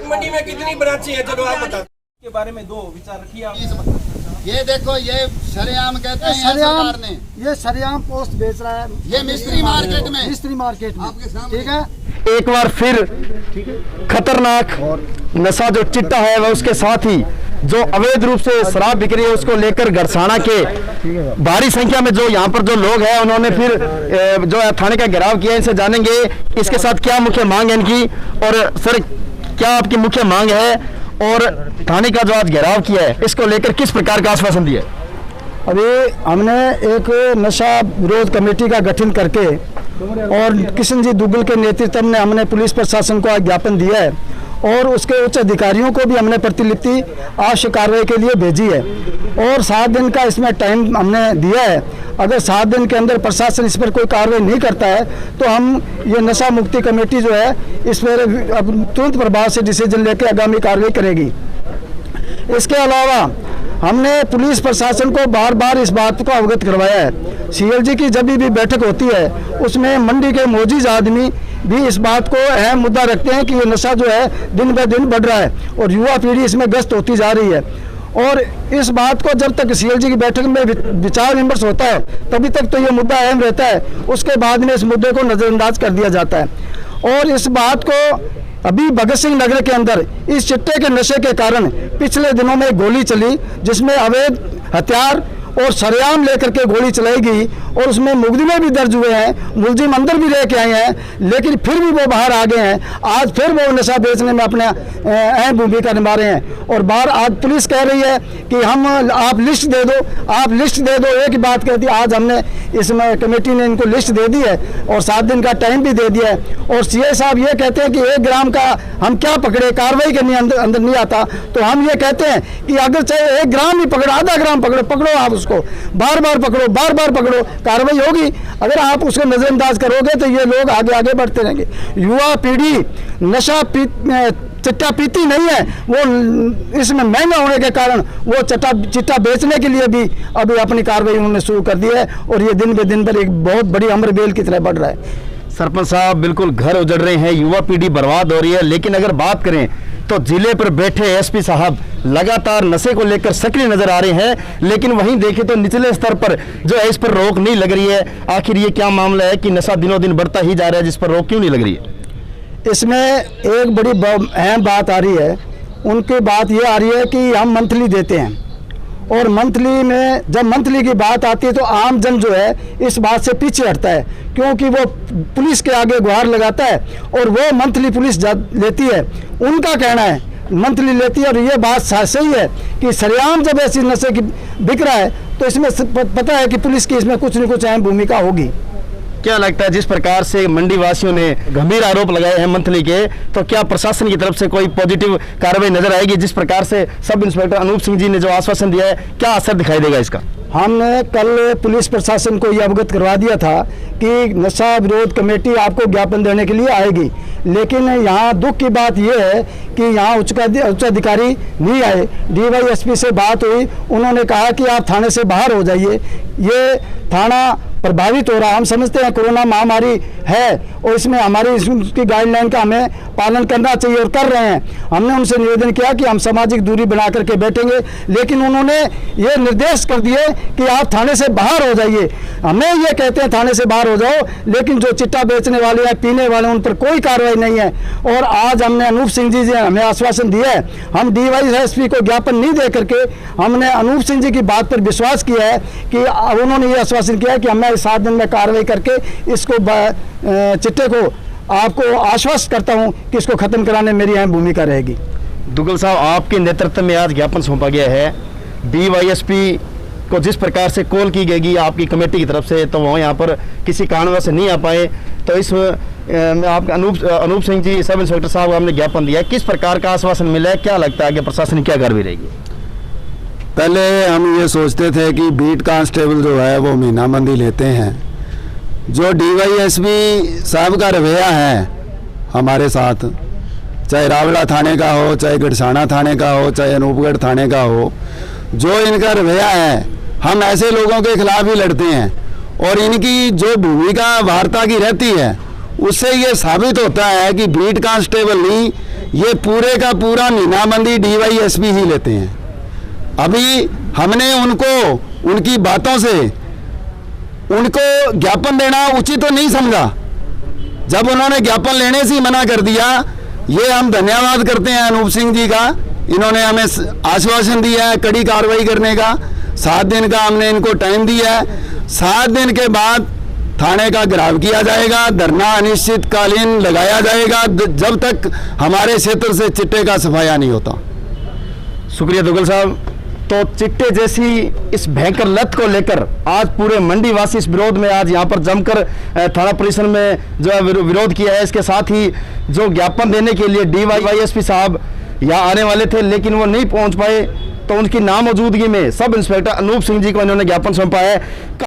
मंडी में कितनी ब्रांचें हैं, चलो आप बता के बारे में दो विचार रखिए आप। ये देखो, ये सरेआम कहते हैं सरकार ने, ये सरेआम पोस्ट बेच रहा है, ये मिस्त्री मार्केट में, ठीक है। एक बार फिर खतरनाक नशा जो चिट्टा है वह उसके साथ ही जो अवैध रूप से शराब बिक रही है उसको लेकर गड़साना के भारी संख्या में जो यहाँ पर जो लोग हैं उन्होंने फिर जो है थाने का घेराव किया। इनसे जानेंगे इसके साथ क्या मुख्य मांग है इनकी, और सर क्या आपकी मुख्य मांग है, और थाने का जो आज घेराव किया है इसको लेकर किस प्रकार का आश्वासन दिया? अभी हमने एक नशा विरोध कमेटी का गठन करके और किशन जी दुग्गल के नेतृत्व में हमने पुलिस प्रशासन को ज्ञापन दिया है और उसके उच्च अधिकारियों को भी हमने प्रतिलिपि आवश्यक कार्रवाई के लिए भेजी है और 7 दिन का इसमें टाइम हमने दिया है। अगर 7 दिन के अंदर प्रशासन इस पर कोई कार्रवाई नहीं करता है तो हम ये नशा मुक्ति कमेटी जो है इस पर अब तुरंत प्रभाव से डिसीजन लेकर आगामी कार्रवाई करेगी। इसके अलावा हमने पुलिस प्रशासन को बार बार इस बात को अवगत करवाया है। सीएलजी की जब भी बैठक होती है उसमें मंडी के मौजूद आदमी भी इस बात को अहम मुद्दा रखते हैं कि ये नशा जो है दिन ब दिन बढ़ रहा है और युवा पीढ़ी इसमें ग्रस्त होती जा रही है। और इस बात को जब तक सीएलजी की बैठक में विचार विमर्श होता है तभी तक तो ये मुद्दा अहम रहता है, उसके बाद में इस मुद्दे को नज़रअंदाज कर दिया जाता है। और इस बात को अभी भगत सिंह नगर के अंदर इस चिट्टे के नशे के कारण पिछले दिनों में गोली चली जिसमें अवैध हथियार और सरेआम लेकर के गोली चलाई गई और उसमें मुकदमे भी दर्ज हुए हैं, मुलजिम अंदर भी रह के आए हैं, लेकिन फिर भी वो बाहर आ गए हैं। आज फिर वो नशा बेचने में अपने अहम भूमिका निभा रहे हैं और बाहर आज पुलिस कह रही है कि हम आप लिस्ट दे दो, आप लिस्ट दे दो। एक ही बात कहती है, आज हमने इसमें कमेटी ने इनको लिस्ट दे दी है और 7 दिन का टाइम भी दे दिया है। और सीए साहब ये कहते हैं कि 1 ग्राम का हम क्या पकड़े, कार्रवाई करनी अंदर नहीं आता, तो हम ये कहते हैं कि अगर चाहे 1 ग्राम ही पकड़ो, आधा ग्राम पकड़ो आप उसको बार बार पकड़ो, कार्रवाई होगी। अगर आप उसको नजरअंदाज करोगे तो ये लोग आगे बढ़ते रहेंगे। युवा पीढ़ी नशा चिट्टा पीती नहीं है, वो इसमें महंगा होने के कारण वो चिट्टा बेचने के लिए भी अभी अपनी कार्रवाई उन्होंने शुरू कर दी है और ये दिन ब दिन पर एक बहुत बड़ी अमर बेल की तरह बढ़ रहा है। सरपंच साहब, बिल्कुल घर उजड़ रहे हैं, युवा पीढ़ी बर्बाद हो रही है, लेकिन अगर बात करें तो जिले पर बैठे एसपी साहब लगातार नशे को लेकर सक्रिय नजर आ रहे हैं, लेकिन वहीं देखें तो निचले स्तर पर जो है इस पर रोक नहीं लग रही है। आखिर ये क्या मामला है कि नशा दिनों दिन बढ़ता ही जा रहा है, जिस पर रोक क्यों नहीं लग रही है? इसमें एक बड़ी अहम बात आ रही है, उनकी बात ये आ रही है कि हम मंथली देते हैं और मंथली में जब मंथली की बात आती है तो आम जन जो है इस बात से पीछे हटता है क्योंकि वो पुलिस के आगे गुहार लगाता है और वो मंथली पुलिस लेती है। उनका कहना है मंथली लेती है और ये बात सही है कि सरेआम जब ऐसी नशे की बिक रहा है तो इसमें पता है कि पुलिस की इसमें कुछ न कुछ अहम भूमिका होगी। क्या लगता है जिस प्रकार से मंडी वासियों ने गंभीर आरोप लगाए हैं मंथली के, तो क्या प्रशासन की तरफ से कोई पॉजिटिव कार्रवाई नजर आएगी? जिस प्रकार से सब इंस्पेक्टर अनूप सिंह जी ने जो आश्वासन दिया है, क्या असर दिखाई देगा इसका? हमने कल पुलिस प्रशासन को ये अवगत करवा दिया था कि नशा विरोध कमेटी आपको ज्ञापन देने के लिए आएगी, लेकिन यहाँ दुख की बात यह है कि यहाँ उच्च अधिकारी नहीं आए। DYSP से बात हुई, उन्होंने कहा कि आप थाने से बाहर हो जाइए, ये थाना प्रभावित हो रहा। हम समझते हैं कोरोना महामारी है और इसमें हमारी इसकी गाइडलाइन का हमें पालन करना चाहिए और कर रहे हैं। हमने उनसे निवेदन किया कि हम सामाजिक दूरी बना करके बैठेंगे, लेकिन उन्होंने ये निर्देश कर दिए कि आप थाने से बाहर हो जाइए। हमें ये कहते हैं थाने से बाहर हो जाओ, लेकिन जो चिट्टा बेचने वाले हैं, पीने वाले हैं, उन पर कोई कार्रवाई नहीं है। और आज हमने अनूप सिंह जी ने हमें आश्वासन दिया है, हम DYSP को ज्ञापन नहीं दे करके हमने अनूप सिंह जी की बात पर विश्वास किया है कि उन्होंने ये आश्वासन किया है कि हमें 7 दिन में कार्रवाई करके इसको चिट्टे को आपको आश्वस्त करता हूं कि इसको खत्म कराने में मेरी अहम भूमिका रहेगी। दुग्गल साहब, आपके नेतृत्व में आज ज्ञापन सौंपा गया है। DYSP को जिस प्रकार से कॉल की गई आपकी कमेटी की तरफ से, तो वो यहाँ पर किसी कारणवश नहीं आ पाए, तो इस आपका अनूप सिंह जी सब इंस्पेक्टर साहब को हमने ज्ञापन दिया, किस प्रकार का आश्वासन मिला है? क्या लगता है कि प्रशासन क्या कार्रवाई रहेगी? पहले हम ये सोचते थे कि बीट कांस्टेबल जो है वो महीनाबंदी लेते हैं। जो DYSP साहब का रवैया है हमारे साथ, चाहे रावड़ा थाने का हो, चाहे गढ़साना थाने का हो, चाहे अनूपगढ़ थाने का हो, जो इनका रवैया है, हम ऐसे लोगों के खिलाफ ही लड़ते हैं और इनकी जो भूमिका वार्ता की रहती है उससे ये साबित होता है कि बीट कांस्टेबल नहीं, ये पूरे का पूरा मीनाबंदी डीवाईएसपी ही लेते हैं। अभी हमने उनको उनकी बातों से उनको ज्ञापन देना उचित तो नहीं समझा। जब उन्होंने ज्ञापन लेने से ही मना कर दिया, ये हम धन्यवाद करते हैं अनूप सिंह जी का। इन्होंने हमें आश्वासन दिया है कड़ी कार्रवाई करने का। 7 दिन का हमने इनको टाइम दिया है। 7 दिन के बाद थाने का घेराव किया जाएगा, धरना अनिश्चितकालीन लगाया जाएगा जब तक हमारे क्षेत्र से चिट्टे का सफाया नहीं होता। शुक्रिया दुग्गल साहब। तो चिट्टे जैसी इस भयंकर लत को लेकर आज पूरे मंडी वासी इस विरोध में आज यहाँ पर जमकर थाना परिसर में जो है विरोध किया है। इसके साथ ही जो ज्ञापन देने के लिए डीवाईएसपी साहब यहाँ आने वाले थे लेकिन वो नहीं पहुँच पाए, तो उनकी नामौजूदगी में सब इंस्पेक्टर अनूप सिंह जी को इन्होंने ज्ञापन सौंपा है।